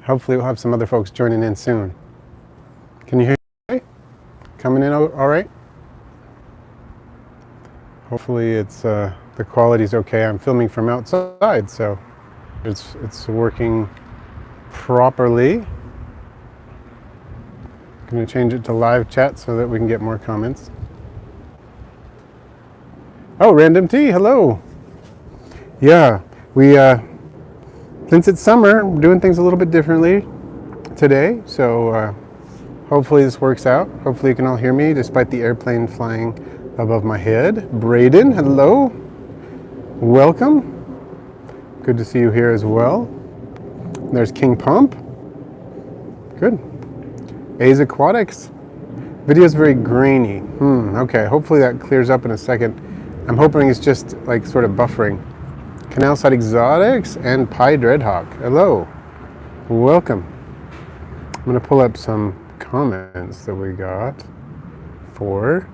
Hopefully we'll have some other folks joining in soon. Can you hear me? Coming in all right? Hopefully it's the quality's okay. I'm filming from outside, so it's working properly. I'm going to change it to live chat so that we can get more comments. Oh, Random T, hello. Yeah, we since it's summer, we're doing things a little bit differently today, so hopefully this works out. Hopefully you can all hear me despite the airplane flying above my head. Braden, hello. Welcome. Good to see you here as well. There's King Pump. Good. A's Aquatics. Video's very grainy. Okay, hopefully that clears up in a second. I'm hoping it's just like sort of buffering. Canal Side Exotics and Pie Dreadhawk. Hello. Welcome. I'm going to pull up some comments that we got for.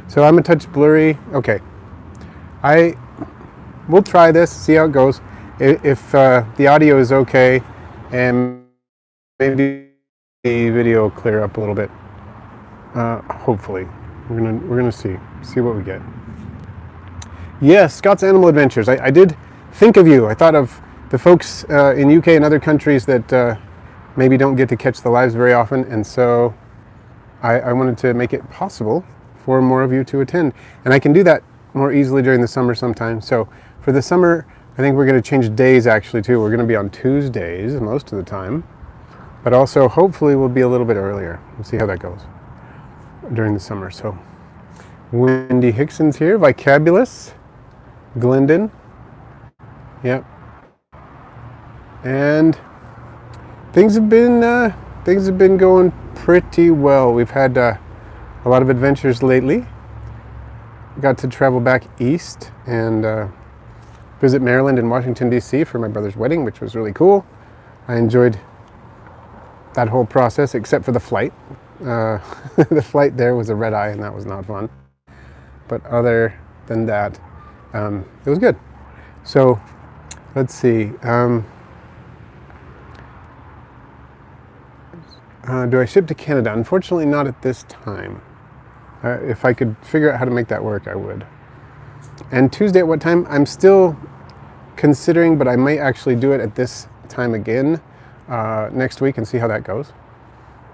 So I'm a touch blurry. Okay. We'll try this, see how it goes. If the audio is okay, and maybe the video will clear up a little bit. Hopefully. We're gonna see what we get. Yes, Scott's Animal Adventures. I did think of you. I thought of the folks in UK and other countries that maybe don't get to catch the lives very often, and so I wanted to make it possible for more of you to attend. And I can do that more easily during the summer sometimes. So for the summer, I think we're going to change days actually too. We're going to be on Tuesdays most of the time, but also hopefully we'll be a little bit earlier. We'll see how that goes during the summer. So Wendy Hickson's here, Vicabulous, Glendon, yep, and things have been going pretty well. We've had a lot of adventures lately. Got to travel back east and visit Maryland and Washington, D.C. for my brother's wedding, which was really cool. I enjoyed that whole process, except for the flight. The flight there was a red eye, and that was not fun. But other than that, it was good. So, let's see. Do I ship to Canada? Unfortunately, not at this time. If I could figure out how to make that work, I would. And Tuesday at what time? I'm still considering, but I might actually do it at this time again next week and see how that goes.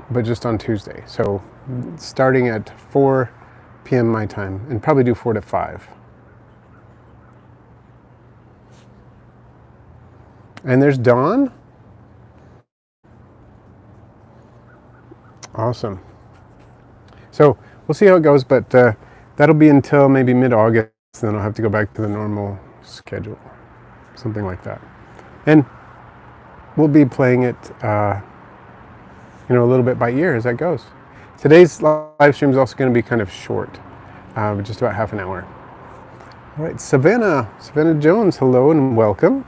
But just on Tuesday. So starting at 4 p.m. my time, and probably do 4 to 5. And there's Dawn. Awesome. So we'll see how it goes, but that'll be until maybe mid-August, and then I'll have to go back to the normal schedule, something like that. And we'll be playing it, a little bit by ear as that goes. Today's live stream is also going to be kind of short, just about half an hour. All right, Savannah Jones, hello and welcome.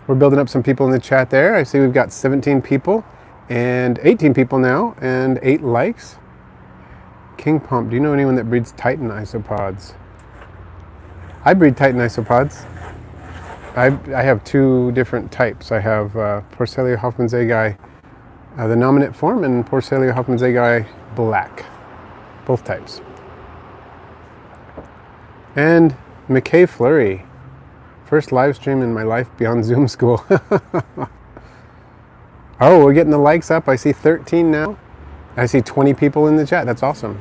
We're building up some people in the chat there. I see we've got 17 people and 18 people now and 8 likes. King Pump, do you know anyone that breeds Titan isopods? I breed Titan isopods. I have 2 different types. I have Porcelia hoffmannsegii, the nominate form, and Porcelia hoffmannsegii black. Both types. And McKay Flurry. First live stream in my life beyond Zoom school. Oh, we're getting the likes up. I see 13 now. I see 20 people in the chat. That's awesome.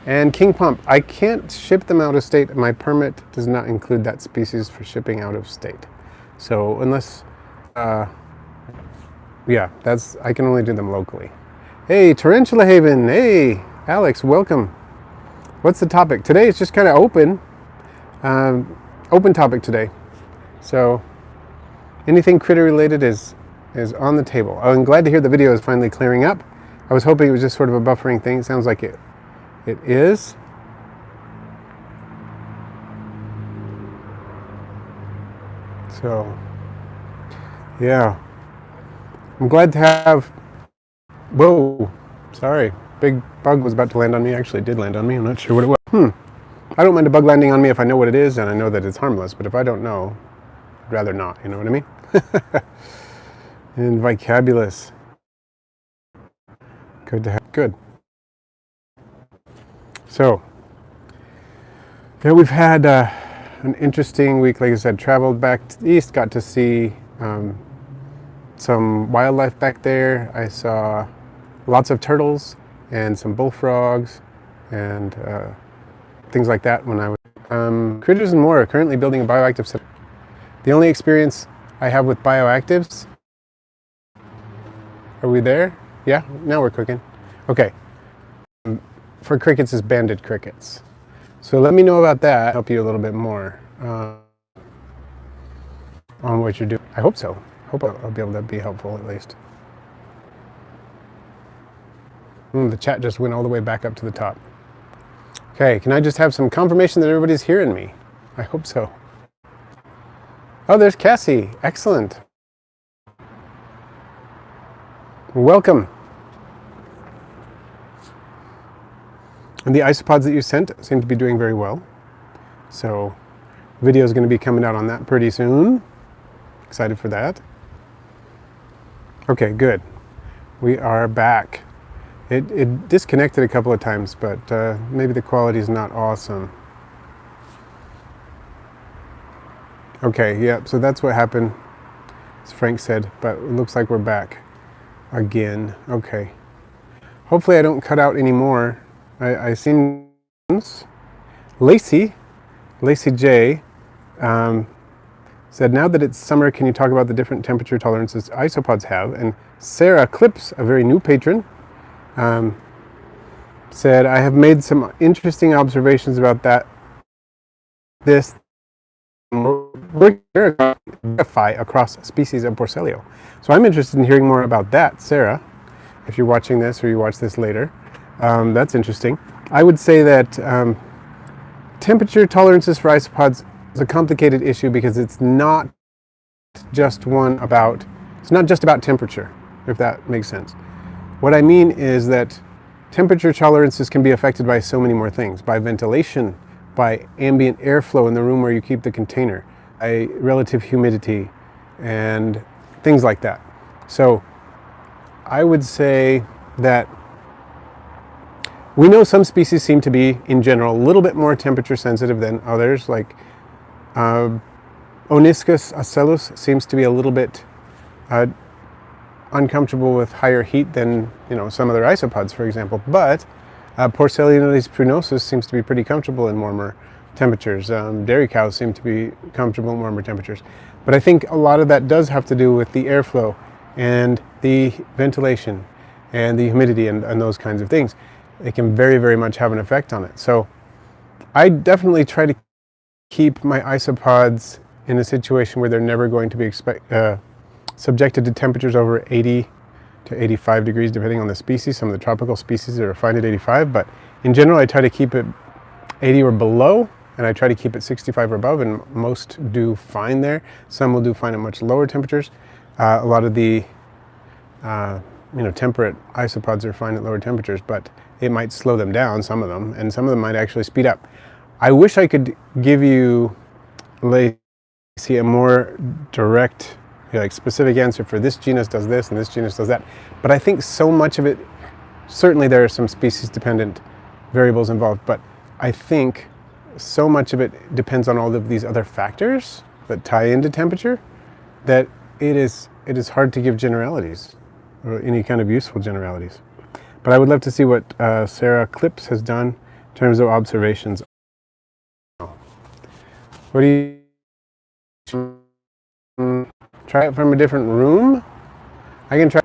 And King Pump, I can't ship them out of state. My permit does not include that species for shipping out of state. So unless, I can only do them locally. Hey, Tarantula Haven. Hey, Alex, welcome. What's the topic? Today it's just kind of open. Open topic today. So anything critter related is on the table. I'm glad to hear the video is finally clearing up. I was hoping it was just sort of a buffering thing. It sounds like it is. So, yeah. I'm glad to have... Whoa. Sorry. Big bug was about to land on me. Actually, it did land on me. I'm not sure what it was. I don't mind a bug landing on me if I know what it is and I know that it's harmless. But if I don't know, I'd rather not. You know what I mean? And Vicabulous. Good to have. Good. So, yeah, we've had an interesting week. Like I said, traveled back to the east, got to see some wildlife back there. I saw lots of turtles and some bullfrogs and things like that when I was. Critters and More are currently building a bioactive center. The only experience I have with bioactives. Are we there? Yeah, now we're cooking. Okay. For crickets is banded crickets. So let me know about that. Help you a little bit more on what you're doing. I hope so. Hope I'll be able to be helpful at least. The chat just went all the way back up to the top. Okay, can I just have some confirmation that everybody's hearing me? I hope so. Oh, there's Cassie. Excellent. Welcome. And the isopods that you sent seem to be doing very well. So, video is going to be coming out on that pretty soon. Excited for that. Okay, good. We are back. It disconnected a couple of times, but maybe the quality is not awesome. Okay, yeah, so that's what happened, as Frank said, but it looks like we're back again. Okay. Hopefully I don't cut out anymore. I seen Lacey J said, now that it's summer, can you talk about the different temperature tolerances isopods have? And Sarah Clips, a very new patron, said, I have made some interesting observations about that. This verify across species of Porcellio. So I'm interested in hearing more about that, Sarah. If you're watching this or you watch this later, that's interesting. I would say that temperature tolerances for isopods is a complicated issue because it's not just about temperature, if that makes sense. What I mean is that temperature tolerances can be affected by so many more things, by ventilation, by ambient airflow in the room where you keep the container, by relative humidity, and things like that. So I would say that we know some species seem to be, in general, a little bit more temperature sensitive than others, like Oniscus ocellus seems to be a little bit uncomfortable with higher heat than some other isopods, for example. But Porcellinodes prunosus seems to be pretty comfortable in warmer temperatures. Dairy cows seem to be comfortable in warmer temperatures. But I think a lot of that does have to do with the airflow and the ventilation and the humidity and those kinds of things. It can very, very much have an effect on it. So I definitely try to keep my isopods in a situation where they're never going to be subjected to temperatures over 80 to 85 degrees, depending on the species. Some of the tropical species are fine at 85, but in general, I try to keep it 80 or below, and I try to keep it 65 or above, and most do fine there. Some will do fine at much lower temperatures. A lot of the temperate isopods are fine at lower temperatures, but it might slow them down, some of them, and some of them might actually speed up. I wish I could give you, Lacey, a more direct, specific answer for this genus does this and this genus does that. But I think so much of it, certainly there are some species-dependent variables involved, but I think so much of it depends on all of these other factors that tie into temperature that it is hard to give generalities or any kind of useful generalities. But I would love to see what Sarah Clips has done in terms of observations. What do you try it from a different room? I can try